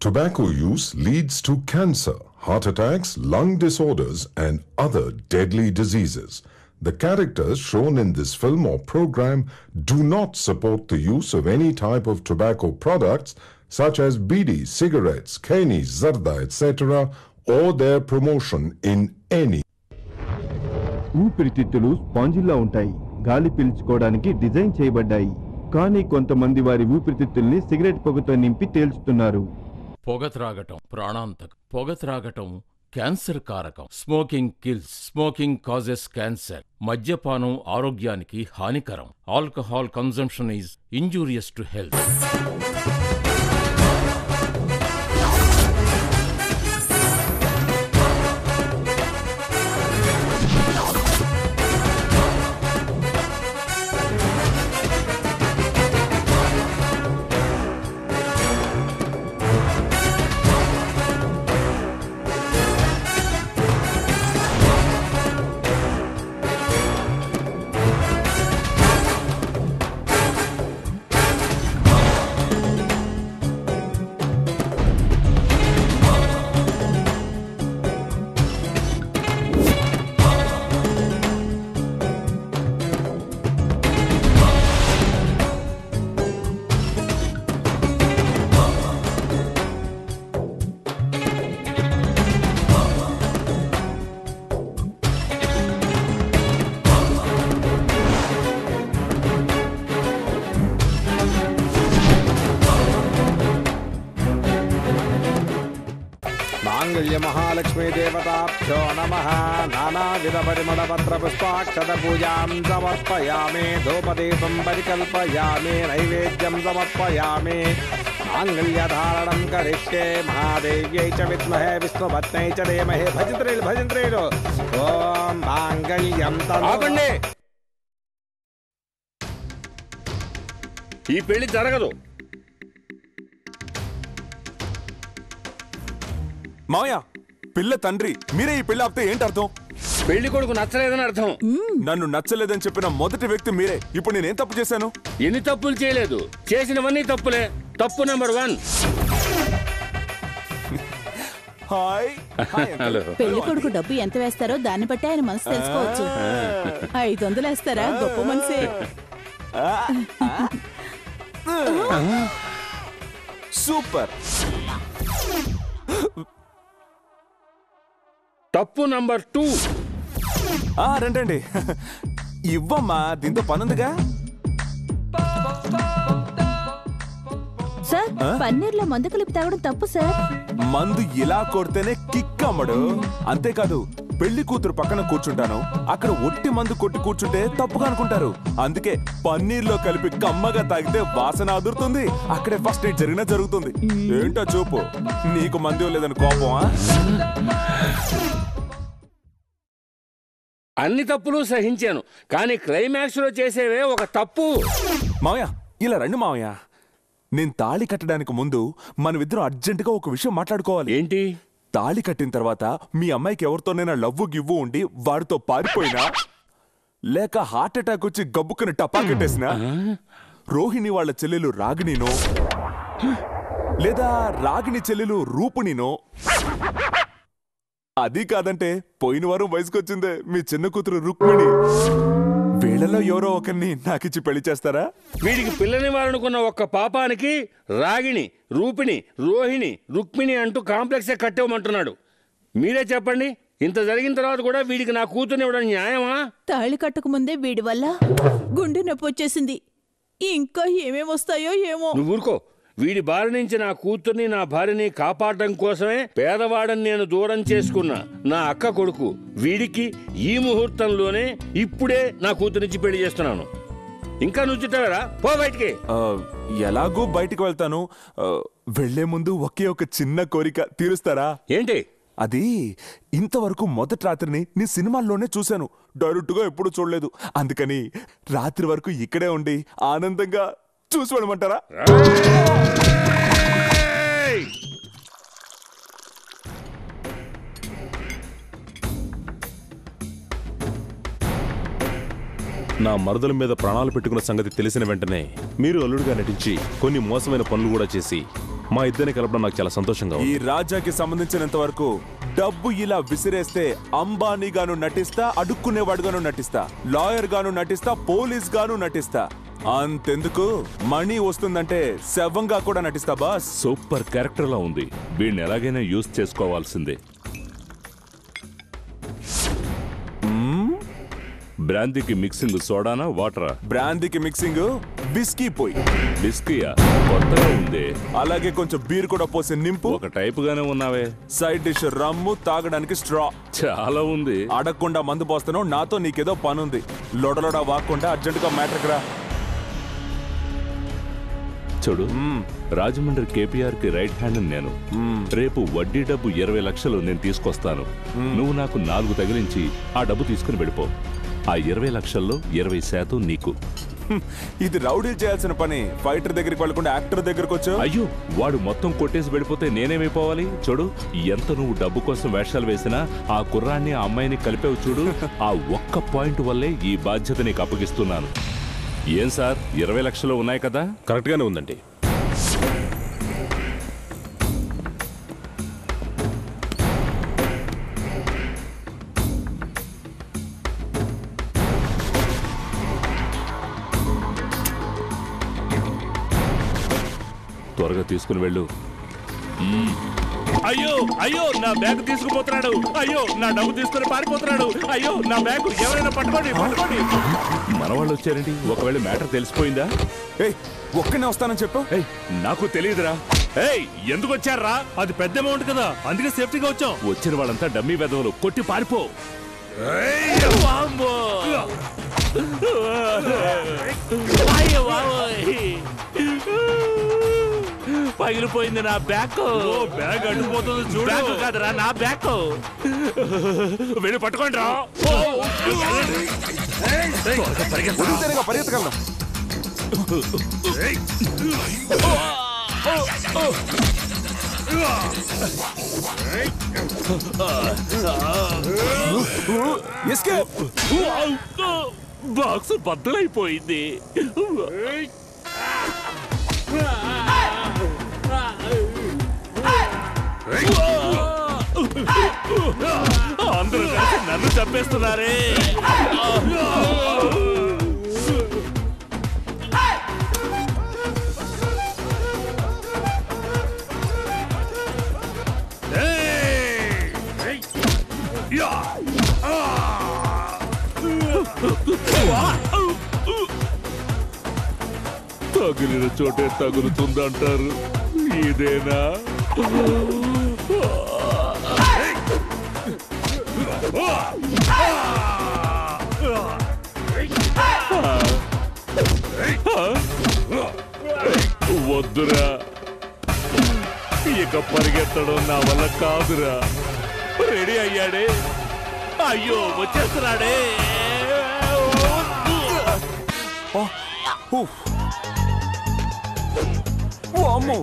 Tobacco use leads to cancer, heart attacks, lung disorders, and other deadly diseases. The characters shown in this film or program do not support the use of any type of tobacco products such as bidi, cigarettes, keni, zarda, etc., or their promotion in any. ఊపిరితిత్తులు spongilla ఉంటాయి. గాలి పీల్చుకోవడానికి design చేయబడ్డాయి. కానీ కొంతమంది వారి ఊపిరితిత్తుల్ని cigarette పొగతో నింపి తేల్చుతున్నారు. పొగ త్రాగటం ప్రాణాంతకం. పొగ త్రాగటం క్యాన్సర్ కారకం. Smoking kills. Smoking causes cancer. మద్యపానం ఆరోగ్యానికి హానికరం. Alcohol consumption is injurious to health. Mahalakshmi देवताभ्यो नमः। नानाविध परिमल पत्र पुष्पाक्षत पूजां समर्पयामि। धूपदीपं परिकल्पयामि। नैवेद्यं समर्पयामि। माङ्गल्यधारणं करिष्ये। महादेव्यै च विद्महे विष्णुपत्न्यै च धीमहि। भजन्त्रेण ॐ माङ्गल्यं ఆపండి. ఈ పెళ్లి జరగదు. మావయ్య, పిల్ల తండ్రి మీరే ఈ పెళ్లి ఆపితే ఏంటి అర్థం? పెళ్లి కొడుకు నచ్చలేదని అర్థం. నన్ను నచ్చలేదని చెప్పిన మొదటి వ్యక్తి మీరే. ఇప్పుడు నేనేం తప్పు చేశాను? ఎన్ని తప్పులు చేయలేదు, చేసినవన్నీ తప్పులే. తప్పు నెంబర్ 1. హాయ్. హలో. పెళ్లి కొడుకు డబ్బు ఎంత వేస్తారో దాన్ని బట్టి ఆయన మనసు తెలుసుకోవచ్చు. 500 వేస్తారా? గొప్ప మనసే. సూపర్. తప్పు నంబర్ 2. రండి. ఇవ్వమ్మా, దీంతో పనుందిగా. సార్, పన్నీర్లో మందు కలిపి తాగడం తప్పు సార్. మందు ఇలా కొడితేనే కిక్ అమ్మడు. అంతేకాదు, పెళ్లి కూతురు పక్కన కూర్చుంటాను, అక్కడ ఒట్టి మందు కొట్టి కూర్చుంటే తప్పుగా అనుకుంటారు. అందుకే పన్నీర్లో కలిపి కమ్మగా తాగితే వాసన అదురుతుంది. అక్కడే ఫస్ట్ నైట్ జరిగినా జరుగుతుంది. ఏంటో చూపు, నీకు మందు లేదని కోపమా? అన్ని తప్పులు సహించాను, కానీ క్లైమాక్స్ లో చేసేవే ఒక తప్పు. మావయ్య, ఇలా రండి మావయ్య. నేను తాళి కట్టడానికి ముందు మనమిద్దరం అర్జెంటుగా ఒక విషయం మాట్లాడుకోవాలి. ఏంటి? తాళి కట్టిన తర్వాత మీ అమ్మాయికి ఎవరితోనైనా లవ్వు గివ్వు ఉండి వాడితో పారిపోయినా, లేక హార్ట్ అటాక్ వచ్చి గబ్బుకుని టపాకెట్టేసినా, రోహిణి వాళ్ళ చెల్లెలు రాగిణినో లేదా రాగిణి చెల్లెలు రూపునినో, అది కాదంటే పోయిన వారం వయసుకొచ్చిందే మీ చిన్న కూతురు రుక్మిణి, వీళ్ళలో ఎవరో ఒకరిని నాకిచ్చి పెళ్లి చేస్తారా? వీడికి పిల్లనివ్వాలనుకున్న ఒక్క పాపానికి రాగిణి, రూపిణి, రోహిణి, రుక్మిణి అంటూ కాంప్లెక్సే కట్టేవమంటున్నాడు. మీరే చెప్పండి, ఇంత జరిగిన తర్వాత కూడా వీడికి నా కూతుర్నివ్వడం న్యాయమా? తాళి కట్టక ముందే వీడి వల్ల గుండె నొప్పి వచ్చేసింది. ఇంకా ఏమేమి వస్తాయో ఏమో. నువ్వు ఊరుకో. వీడి బారి నుంచి నా కూతుర్ని, నా భార్యని కాపాడడం కోసమే పేదవాడని నేను దూరం చేసుకున్నా నా అక్క కొడుకు వీడికి ఈ ముహూర్తంలోనే ఇప్పుడే నా కూతురించి పెళ్లి చేస్తున్నాను. ఇంకా నువ్వు చుట్టావరా? పో బయటికి. ఎలాగూ బయటికి వెళ్తాను. వెళ్లే ముందు ఒకే ఒక చిన్న కోరిక తీరుస్తారా? ఏంటి అది? ఇంతవరకు మొదటి రాత్రిని నీ సినిమాల్లోనే చూశాను, డైరెక్ట్గా ఎప్పుడు చూడలేదు. అందుకని రాత్రి వరకు ఇక్కడే ఉండి ఆనందంగా చూసి వెళ్ళమంటారా? నా మరదల మీద ప్రాణాలు పెట్టుకున్న సంగతి తెలిసిన వెంటనే మీరు అల్లుడుగా నటించి కొన్ని మోసమైన పనులు కూడా చేసి మా ఇద్దరిని కలపడం నాకు చాలా సంతోషంగా ఈ ఉంది. రాజాకి సంబంధించినంత వరకు డబ్బు ఇలా విసిరేస్తే అంబానీ గాను నటిస్తా, అడుక్కునేవాడుగాను నటిస్తా, లాయర్ గాను నటిస్తా, పోలీస్ గాను నటిస్తా. అంతెందుకు మనీ వస్తుందంటే శవంగా కూడా నటిస్తా బాస్. సూపర్ క్యారెక్టర్ లా ఉంది. వీడిని ఎలాగైనా యూజ్ చేసుకోవాల్సిందే. బ్రాందీకి మిక్సింగ్ సోడానా వాటరా? బ్రాందీకి మిక్సింగ్ బిస్కీ పోయి. బిస్కీయా? కొత్తగా ఉంది. అలాగే కొంచెం బీర్ కూడా పోసి నింపు. ఒక టైప్ గానే ఉన్నావే. సైడ్ డిష్ రమ్ము, తాగడానికి స్ట్రా. చాలా ఉంది. అడగకుండా మందు పోస్తాను. నాతో నీకేదో పనుంది. లొడలోడ వాక్కుండా అర్జెంటుగా మ్యాటర్కి రా. చూడు, రాజమండ్రి కేపీఆర్ కి రైట్ హ్యాండ్ నేను. రేపు వడ్డీ డబ్బు 20 లక్షలు నేను తీసుకొస్తాను. నువ్వు నాకు 4 తగిలించి ఆ డబ్బు తీసుకుని వెళ్ళిపో. ఆ 20 లక్షల్లో 20% నీకు. ఇది రౌడీ చేయాల్సిన పని. ఫైటర్ దగ్గరికి వెళ్ళకుండా యాక్టర్ దగ్గరకు వచ్చావు. అయ్యో, వాడు మొత్తం కొట్టేసి వెళ్ళిపోతే నేనేమైపోవాలి? చూడు, ఎంత నువ్వు డబ్బు కోసం వేషాలు వేసినా ఆ కుర్రాన్ని ఆ అమ్మాయిని కలిపావు చూడు. ఆ ఒక్క పాయింట్ వల్లే ఈ బాధ్యత నీకు అప్పగిస్తున్నాను. ఏం సార్, 20 లక్షలు ఉన్నాయి కదా? కరెక్ట్ గానే ఉందండి. త్వరగా తీసుకుని వెళ్ళు. అయ్యో అయ్యో, నా బ్యాగ్ తీసుకుపోతున్నాడు. అయ్యో, నా డబ్బు తీసుకుని పారిపోతున్నాడు. అయ్యో, నా బ్యాగ్ ఎవరైనా పట్టుకోండి, పట్టుకోండి. మన వాళ్ళు వచ్చారండి. ఒకవేళ మ్యాటర్ తెలిసిపోయిందా? ఒక్కనే వస్తానని చెప్పు. నాకు తెలియదురా. ఎందుకు వచ్చారా? అది పెద్ద అమౌంట్ కదా, అందుకే సేఫ్టీగా వచ్చాం. వచ్చిన వాళ్ళంతా డమ్మీ వెధవలు. కొట్టి పారిపో. పగిలిపోయింది నా బ్యాగ్. బ్యాగ్ అడ్డుపోతుంది చూడు. బ్యాగ్ కాదురా, నా బ్యాగ్. వెళ్ళి పట్టుకోండి రా. పరిగెత్తగలను. బాక్స్ బద్దలైపోయింది. అందరూ కలిసి నన్ను చంపేస్తున్నారే. తగిలిన చోటే తగులుతుందంటారు. ఇదేనా? వద్దురా, ఇక పరిగెత్తడం నా వల్ల కాదురా. రెడీ అయ్యాడే. అయ్యో, వచ్చేస్తున్నాడే. అమ్మో,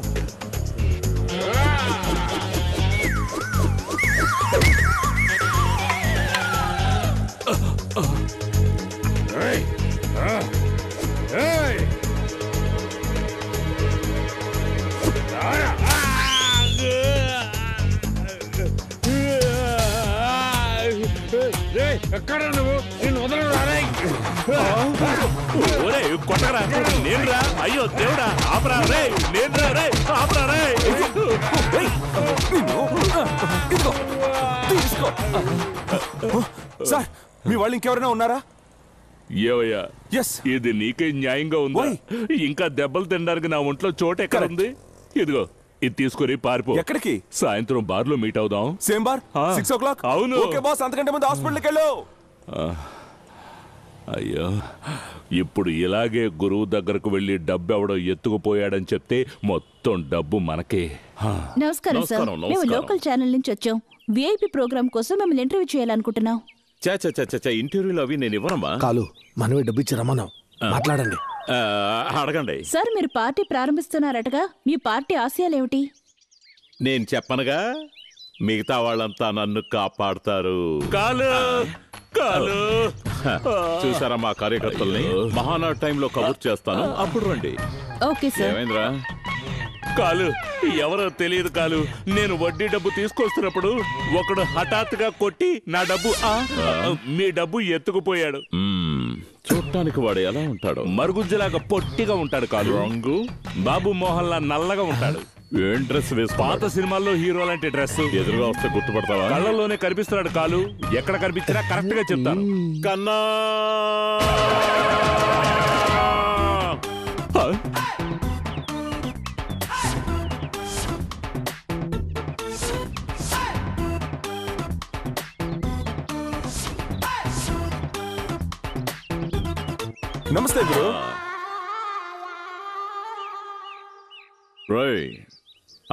ఎక్కడ నువ్వు? నేను వదలరా. కొట్టరా, నేనురా. అయ్యో దేవుడా, ఆపరా రే. నేనురా రే, ఆపరా రే. సార్, మీ వాళ్ళు ఇంకెవరైనా ఉన్నారా? ఏవయ్యా, ఎస్. ఇది నీకే న్యాయంగా ఉందా? ఇంకా దెబ్బలు తినడానికి నా ఒంట్లో చోటు ఎక్కడ ఉంది? ఇదిగో, ఇది తీసుకుని పారిపో. ఎక్కడికి? సాయంత్రం బార్ లో మీట్ అవుదాం. Same bar, 6 o'clock. అవును. ఓకే బాస్, అంతకంటే ముందు హాస్పిటల్కి వెళ్ళు. అయ్యో, ఇప్పుడు ఇలాగే గురువు దగ్గరకు వెళ్లి డబ్బు ఎవడో ఎత్తుకుపోయాడని చెప్తే మొత్తం డబ్బు మనకే. నమస్కారం సార్, మేము లోకల్ ఛానల్ నుంచి వచ్చాం. విఐపి ప్రోగ్రామ్ కోసం మిమ్మల్ని ఇంటర్వ్యూ చేయాలనుకుంటున్నాం. ఇంటర్వ్యూలు అవి నేను ఇవ్వనమ్మా. కాలు మనమే డబ్బు ఇచ్చి రమ్మన్నాం. మాట్లాడండి. అడగండి. సార్, మీరు పార్టీ ప్రారంభిస్తున్నారటగా. మీ పార్టీ ఆశయాలేమిటి? నేను చెప్పనుగా, మిగతా వాళ్ళంతా నన్ను కాపాడతారు. కాలు కాలు చూసారా మా కార్యకర్తల్ని? మహానాడు టైంలో కబుర్ చేస్తాను, అప్పుడు రండి. Okay sir. ఏమైందిరా? కాలు ఎవరో తెలియదు కాలు. నేను వడ్డీ డబ్బు తీసుకొస్తున్నప్పుడు ఒకడు హఠాత్తుగా కొట్టి నా డబ్బు మీ డబ్బు ఎత్తుకుపోయాడు. చూడటానికి వాడు ఎలా ఉంటాడు? మరుగుజ్జులాగా పొట్టిగా ఉంటాడు కాలు. రంగు బాబు మోహన్ లా నల్లగా ఉంటాడు. ఏం డ్రెస్ వేసుకో? పాత సినిమాల్లో హీరో లాంటి డ్రెస్. ఎదురుగా వస్తే గుర్తుపడతావా? కళ్ళల్లోనే కనిపిస్తున్నాడు కాలు. ఎక్కడ కనిపించినా కరెక్ట్ గా చెప్తాను. కన్నా నమస్తే గురు. రై,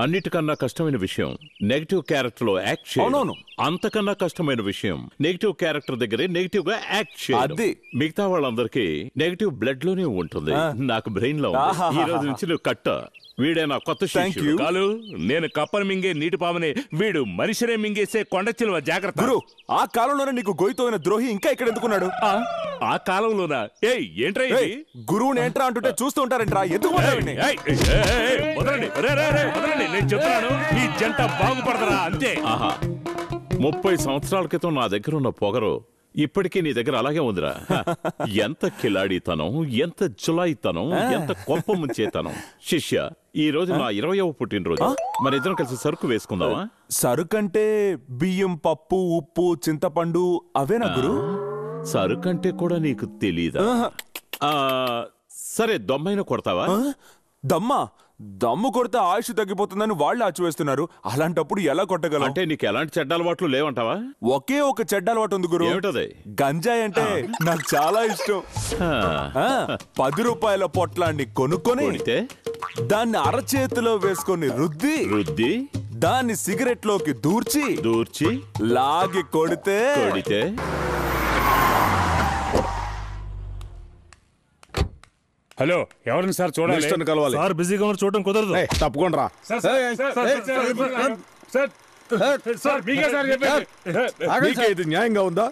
అన్నిటికన్నా కష్టమైన విషయం నెగటివ్ క్యారెక్టర్ లో యాక్ట్ చేయడం. అంతకన్నా కష్టమైన విషయం నెగటివ్ క్యారెక్టర్ దగ్గరే నెగటివ్ గా యాక్ట్ చేయడం. మిగతా వాళ్ళందరికీ నెగటివ్ బ్లడ్ లోనే ఉంటుంది, నాకు బ్రెయిన్ లో ఉంది. ఈ రోజు నుంచి నువ్వు కట్ట. వీడే నా కొత్త శిష్యుడు. కాలు, నేను కప్పను మింగే నీటి పాముని, వీడు మనిషినే మింగేసే కొండ చిలువ. జాగ్రత్త. గురు, ఆ కాలంలోనే నీకు గోయితోయిన ద్రోహి ఇంకా ఇక్కడ ఎందుకున్నాడు? ఆ కాలంలోనా? ఏయ్ ఏంట్రా ఇది? గురువుని ఏంట్రా అంటుంటే చూస్తూ ఉంటారంట్రా. ఎందుకు వదలండి, నేను చెప్తున్నాను. ఈ జంట బాగుపడతారా అంతే. 30 సంవత్సరాల క్రితం నా దగ్గర ఉన్న పొగరు ఇప్పటికీ నీ దగ్గర అలాగే ఉందిరా. ఎంత కిలాడితనం, ఎంత జులాయితనం, ఎంత కొంప ముంచేతనం. శిష్య, ఈ రోజు నా 20వ పుట్టినరోజు. మన ఇద్దరం కలిసి సరుకు వేసుకుందామా? సరుకంటే బియ్యం, పప్పు, ఉప్పు, చింతపండు అవేనా గురు? సరుకంటే కూడా నీకు తెలీదా? సరే, దొమ్మైన కొడతావా? దమ్మా? దమ్ము కొడితే ఆయుష్ తగ్గిపోతుందని వాళ్ళు ఆచివేస్తున్నారు. అలాంటప్పుడు ఎలా కొట్టగలం? అంటే నీకు ఎలాంటి చెడ్డ అలవాట్లు లేవంటావా? ఒకే ఒక చెడ్డ అలవాటు ఉంది గురు. ఏమిటది? గంజాయి అంటే నాకు చాలా ఇష్టం. 10 రూపాయల పొట్లాన్ని కొనుక్కొని దాన్ని అరచేతిలో వేసుకొని రుద్ది దాన్ని సిగరెట్ లోకి దూర్చి లాగి కొడితే హలో, ఎవరిని సార్ చూడాలి? సార్ బిజీగా ఉన్నారు, చూడడం కుదరదు. తప్పకుండా ఇది న్యాయంగా ఉందా?